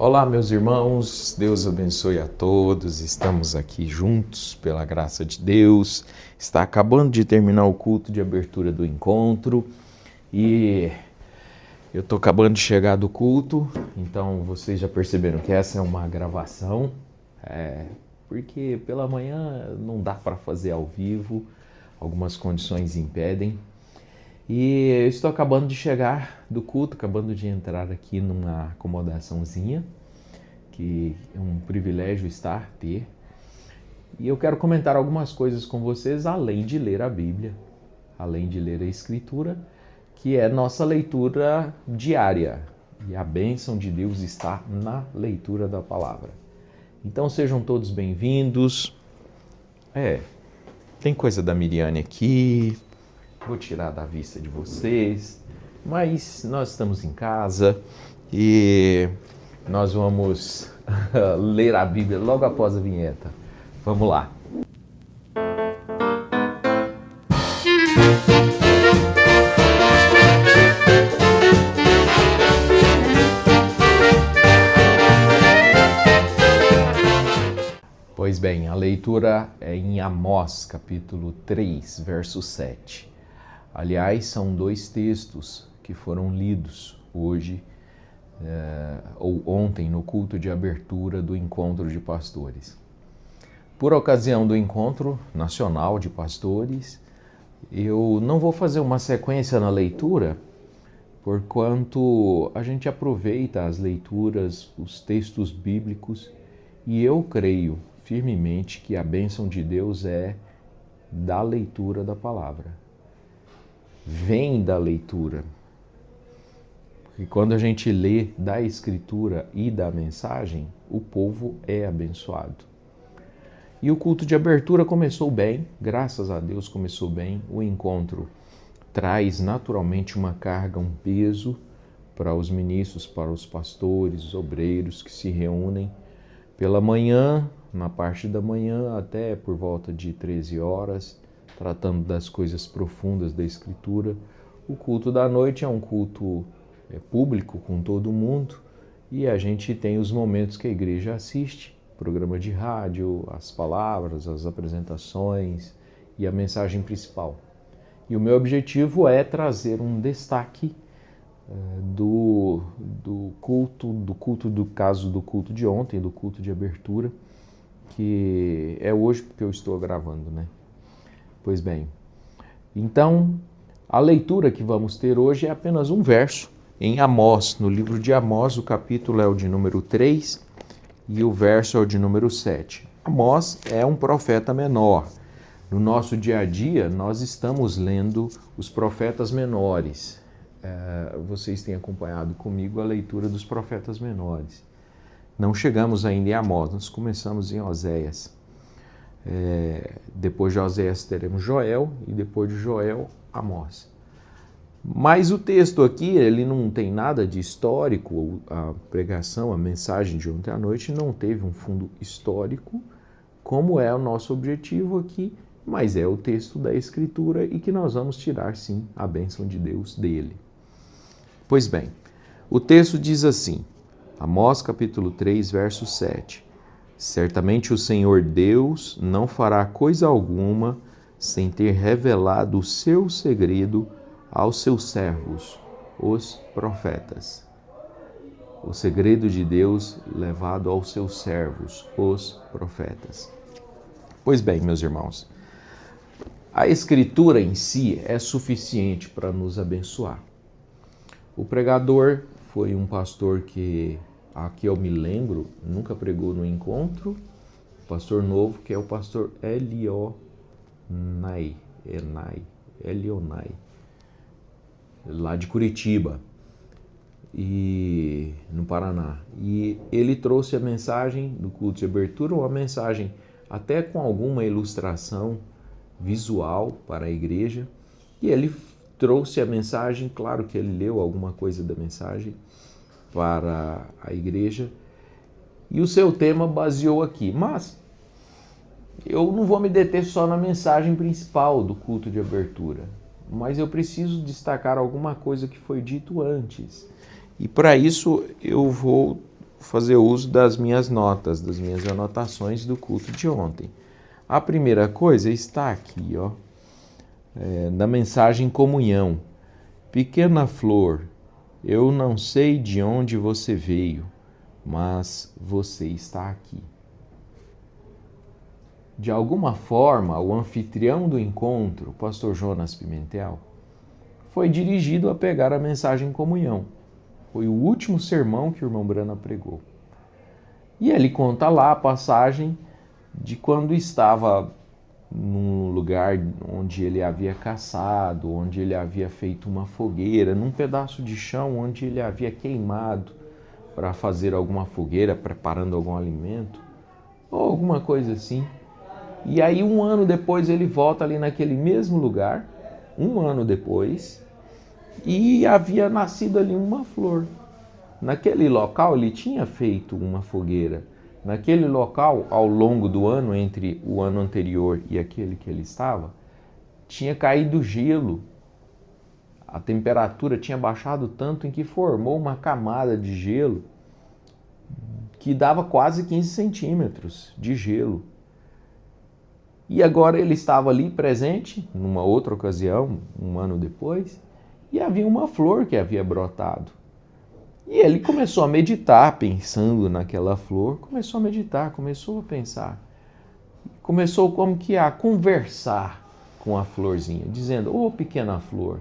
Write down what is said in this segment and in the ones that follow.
Olá, meus irmãos, Deus abençoe a todos. Estamos aqui juntos pela graça de Deus. Está acabando de terminar o culto de abertura do encontro e eu estou acabando de chegar do culto, então vocês já perceberam que essa é uma gravação, porque pela manhã não dá para fazer ao vivo, algumas condições impedem. E eu estou acabando de chegar do culto, acabando de entrar aqui numa acomodaçãozinha, que é um privilégio ter. E eu quero comentar algumas coisas com vocês, além de ler a Bíblia, além de ler a Escritura, que é nossa leitura diária. E a bênção de Deus está na leitura da palavra. Então sejam todos bem-vindos. Tem coisa da Miriane aqui. Vou tirar da vista de vocês, mas nós estamos em casa e nós vamos ler a Bíblia logo após a vinheta. Vamos lá. Pois bem, a leitura é em Amós, capítulo 3, verso 7. Aliás, são dois textos que foram lidos hoje ou ontem no culto de abertura do encontro de pastores. Por ocasião do encontro nacional de pastores, eu não vou fazer uma sequência na leitura, porquanto a gente aproveita as leituras, os textos bíblicos, e eu creio firmemente que a bênção de Deus é da leitura da palavra. Vem da leitura. Porque quando a gente lê da Escritura e da mensagem, o povo é abençoado. E o culto de abertura começou bem, graças a Deus começou bem. O encontro traz naturalmente uma carga, um peso para os ministros, para os pastores, os obreiros que se reúnem pela manhã, na parte da manhã até por volta de 13 horas, tratando das coisas profundas da Escritura. O culto da noite é um culto público com todo mundo e a gente tem os momentos que a igreja assiste, programa de rádio, as palavras, as apresentações e a mensagem principal. E o meu objetivo é trazer um destaque do culto de ontem, do culto de abertura, que é hoje porque eu estou gravando, né? Pois bem, então a leitura que vamos ter hoje é apenas um verso em Amós, no livro de Amós, o capítulo é o de número 3 e o verso é o de número 7. Amós é um profeta menor. No nosso dia a dia, nós estamos lendo os profetas menores. Vocês têm acompanhado comigo a leitura dos profetas menores. Não chegamos ainda em Amós, nós começamos em Oséias. Depois de Oséias teremos Joel e depois de Joel, Amós. Mas o texto aqui, ele não tem nada de histórico, a pregação, a mensagem de ontem à noite não teve um fundo histórico, como é o nosso objetivo aqui, mas é o texto da Escritura e que nós vamos tirar, sim, a bênção de Deus dele. Pois bem, o texto diz assim, Amós capítulo 3, verso 7. Certamente o Senhor Deus não fará coisa alguma sem ter revelado o seu segredo aos seus servos, os profetas. O segredo de Deus levado aos seus servos, os profetas. Pois bem, meus irmãos, a Escritura em si é suficiente para nos abençoar. O pregador foi um pastor que, aqui eu me lembro, nunca pregou no encontro, pastor novo, que é o pastor Elionai, lá de Curitiba, e no Paraná. E ele trouxe a mensagem do culto de abertura, uma mensagem até com alguma ilustração visual para a igreja, e ele trouxe a mensagem, claro que ele leu alguma coisa da mensagem para a igreja, e o seu tema baseou aqui. Mas eu não vou me deter só na mensagem principal do culto de abertura, mas eu preciso destacar alguma coisa que foi dito antes. E para isso eu vou fazer uso das minhas notas, das minhas anotações do culto de ontem. A primeira coisa está aqui, ó, na mensagem comunhão. Pequena flor, eu não sei de onde você veio, mas você está aqui. De alguma forma, o anfitrião do encontro, o pastor Jonas Pimentel, foi dirigido a pegar a mensagem comunhão. Foi o último sermão que o irmão Brana pregou. E ele conta lá a passagem de quando estava num lugar onde ele havia caçado, onde ele havia feito uma fogueira, num pedaço de chão onde ele havia queimado para fazer alguma fogueira, preparando algum alimento, ou alguma coisa assim. E aí 1 ano depois ele volta ali naquele mesmo lugar, 1 ano depois, e havia nascido ali uma flor. Naquele local ele tinha feito uma fogueira. Naquele local, ao longo do ano, entre o ano anterior e aquele que ele estava, tinha caído gelo. A temperatura tinha baixado tanto em que formou uma camada de gelo que dava quase 15 centímetros de gelo. E agora ele estava ali presente, numa outra ocasião, 1 ano depois, e havia uma flor que havia brotado. E ele começou a meditar, pensando naquela flor, começou a meditar, começou a pensar. Começou como que a conversar com a florzinha, dizendo: ô pequena flor,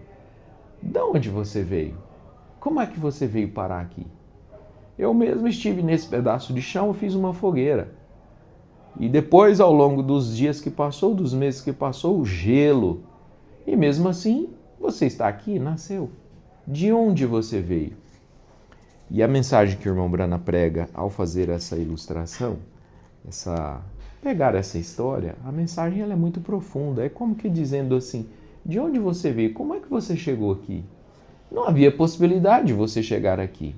de onde você veio? Como é que você veio parar aqui? Eu mesmo estive nesse pedaço de chão e fiz uma fogueira. E depois, ao longo dos dias que passou, dos meses que passou, o gelo. E mesmo assim, você está aqui, nasceu. De onde você veio? E a mensagem que o irmão Brana prega ao fazer essa ilustração, pegar essa história, a mensagem ela é muito profunda. É como que dizendo assim: de onde você veio? Como é que você chegou aqui? Não havia possibilidade de você chegar aqui.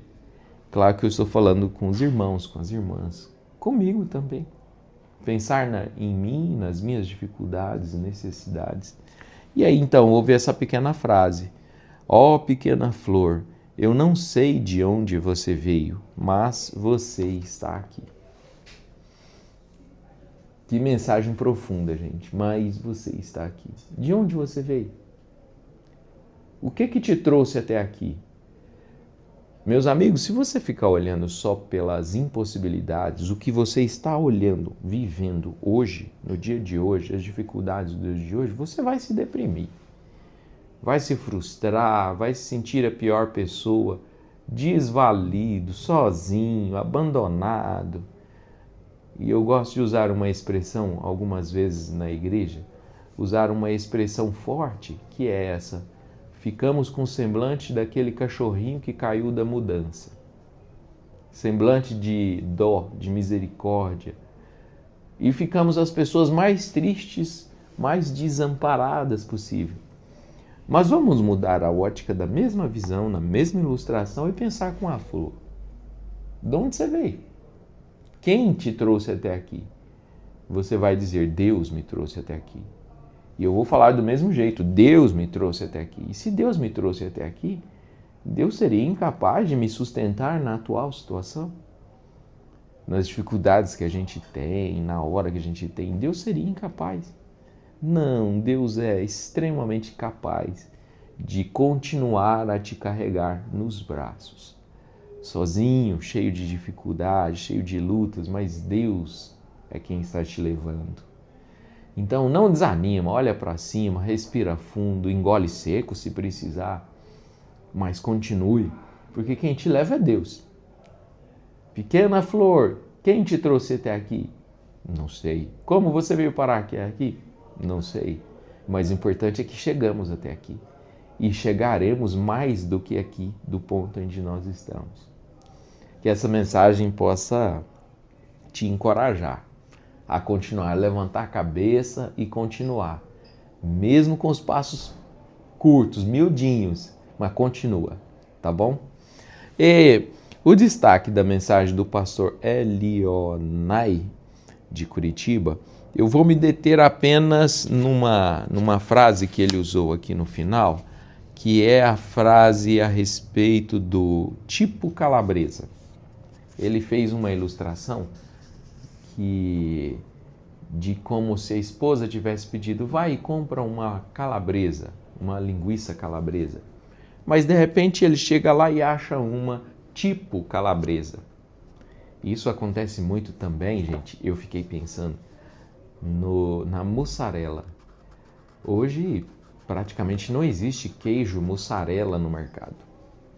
Claro que eu estou falando com os irmãos, com as irmãs, comigo também. Pensar em mim, nas minhas dificuldades e necessidades. E aí então houve essa pequena frase: ó pequena flor, eu não sei de onde você veio, mas você está aqui. Que mensagem profunda, gente. Mas você está aqui. De onde você veio? O que te trouxe até aqui? Meus amigos, se você ficar olhando só pelas impossibilidades, o que você está olhando, vivendo hoje, no dia de hoje, as dificuldades do dia de hoje, você vai se deprimir. Vai se frustrar, vai se sentir a pior pessoa, desvalido, sozinho, abandonado. E eu gosto de usar uma expressão, algumas vezes na igreja, usar uma expressão forte, que é essa: ficamos com o semblante daquele cachorrinho que caiu da mudança. Semblante de dó, de misericórdia. E ficamos as pessoas mais tristes, mais desamparadas possível. Mas vamos mudar a ótica da mesma visão, na mesma ilustração e pensar com a flor. De onde você veio? Quem te trouxe até aqui? Você vai dizer: Deus me trouxe até aqui. E eu vou falar do mesmo jeito: Deus me trouxe até aqui. E se Deus me trouxe até aqui, Deus seria incapaz de me sustentar na atual situação? Nas dificuldades que a gente tem, na hora que a gente tem, Deus seria incapaz. Não, Deus é extremamente capaz de continuar a te carregar nos braços. Sozinho, cheio de dificuldades, cheio de lutas, mas Deus é quem está te levando. Então não desanima, olha para cima, respira fundo, engole seco se precisar, mas continue, porque quem te leva é Deus. Pequena flor, quem te trouxe até aqui? Não sei. Como você veio parar aqui? Não sei. Mas o importante é que chegamos até aqui. E chegaremos mais do que aqui, do ponto onde nós estamos. Que essa mensagem possa te encorajar a continuar, levantar a cabeça e continuar. Mesmo com os passos curtos, miudinhos, mas continua, tá bom? E o destaque da mensagem do pastor Elionai, de Curitiba, eu vou me deter apenas numa frase que ele usou aqui no final, que é a frase a respeito do tipo calabresa. Ele fez uma ilustração de como se a esposa tivesse pedido, vai e compra uma calabresa, uma linguiça calabresa. Mas de repente ele chega lá e acha uma tipo calabresa. Isso acontece muito também, gente, eu fiquei pensando, na mussarela. Hoje praticamente não existe queijo mussarela no mercado.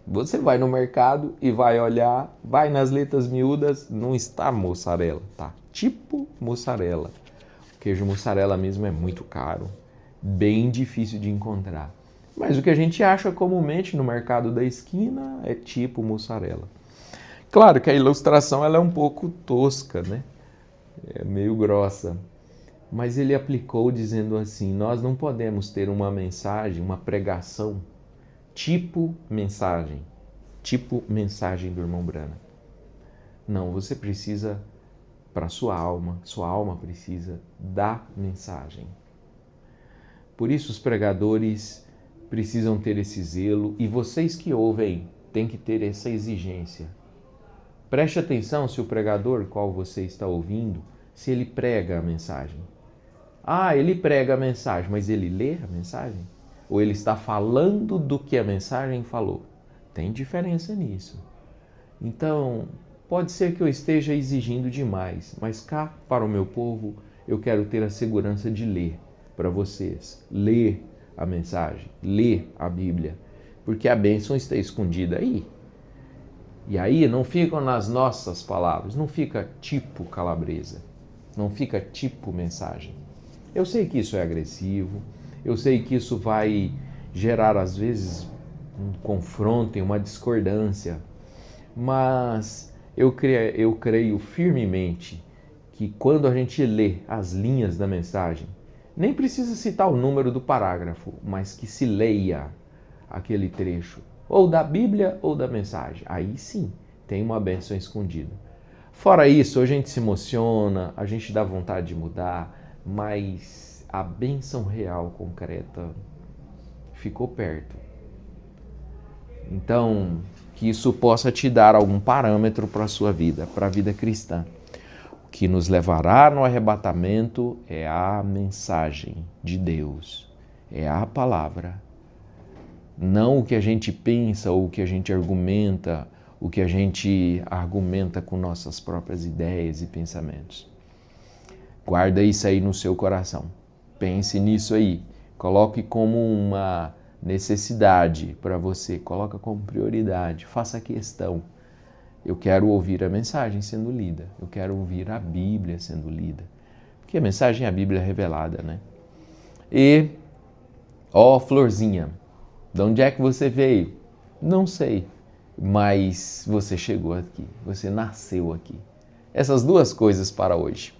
Você vai no mercado e vai olhar, vai nas letras miúdas, não está mussarela, tá tipo mussarela. O queijo mussarela mesmo é muito caro, bem difícil de encontrar. Mas o que a gente acha comumente no mercado da esquina é tipo mussarela. Claro que a ilustração ela é um pouco tosca, né? É meio grossa. Mas ele aplicou dizendo assim, nós não podemos ter uma mensagem, uma pregação, tipo mensagem do irmão Branham. Não, você precisa, para sua alma precisa da mensagem. Por isso os pregadores precisam ter esse zelo e vocês que ouvem têm que ter essa exigência. Preste atenção se o pregador, qual você está ouvindo, se ele prega a mensagem. Ah, ele prega a mensagem, mas ele lê a mensagem? Ou ele está falando do que a mensagem falou? Tem diferença nisso. Então, pode ser que eu esteja exigindo demais, mas cá, para o meu povo, eu quero ter a segurança de ler para vocês. Ler a mensagem, ler a Bíblia, porque a bênção está escondida aí. E aí não ficam nas nossas palavras, não fica tipo calabresa, não fica tipo mensagem. Eu sei que isso é agressivo, eu sei que isso vai gerar às vezes um confronto e uma discordância, mas eu creio firmemente que quando a gente lê as linhas da mensagem, nem precisa citar o número do parágrafo, mas que se leia aquele trecho, ou da Bíblia ou da mensagem. Aí sim, tem uma bênção escondida. Fora isso, a gente se emociona, a gente dá vontade de mudar, mas a bênção real, concreta, ficou perto. Então, que isso possa te dar algum parâmetro para a sua vida, para a vida cristã. O que nos levará no arrebatamento é a mensagem de Deus, é a palavra. Não o que a gente pensa ou o que a gente argumenta, o que a gente argumenta com nossas próprias ideias e pensamentos. Guarda isso aí no seu coração. Pense nisso aí. Coloque como uma necessidade para você. Coloca como prioridade. Faça questão. Eu quero ouvir a mensagem sendo lida. Eu quero ouvir a Bíblia sendo lida. Porque a mensagem é a Bíblia revelada, né? E, ó, florzinha, de onde é que você veio? Não sei, mas você chegou aqui, você nasceu aqui. Essas duas coisas para hoje.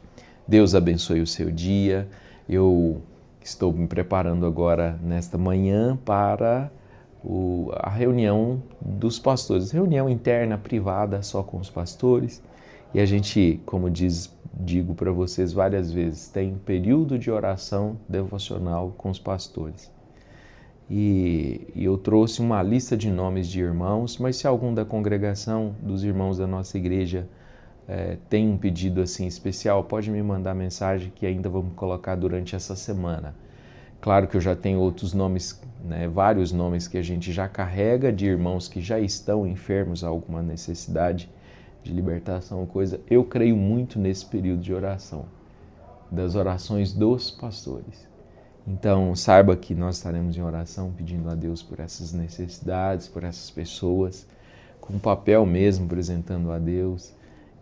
Deus abençoe o seu dia. Eu estou me preparando agora nesta manhã para a reunião dos pastores. Reunião interna, privada, só com os pastores. E a gente, como digo para vocês várias vezes, tem período de oração devocional com os pastores. E eu trouxe uma lista de nomes de irmãos, mas se algum da congregação, dos irmãos da nossa igreja, tem um pedido assim especial, pode me mandar mensagem que ainda vamos colocar durante essa semana. Claro que eu já tenho outros nomes, né, vários nomes que a gente já carrega de irmãos que já estão enfermos, alguma necessidade de libertação, coisa. Eu creio muito nesse período de oração, das orações dos pastores. Então, saiba que nós estaremos em oração pedindo a Deus por essas necessidades, por essas pessoas, com papel mesmo, apresentando a Deus.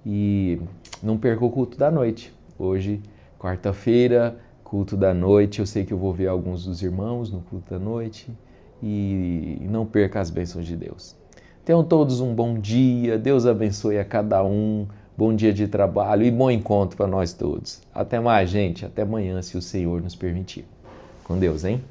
E não perca o culto da noite. Hoje, quarta-feira, culto da noite. Eu sei que eu vou ver alguns dos irmãos no culto da noite. E não perca as bênçãos de Deus. Tenham todos um bom dia. Deus abençoe a cada um. Bom dia de trabalho e bom encontro para nós todos. Até mais, gente. Até amanhã, se o Senhor nos permitir. Com Deus, hein?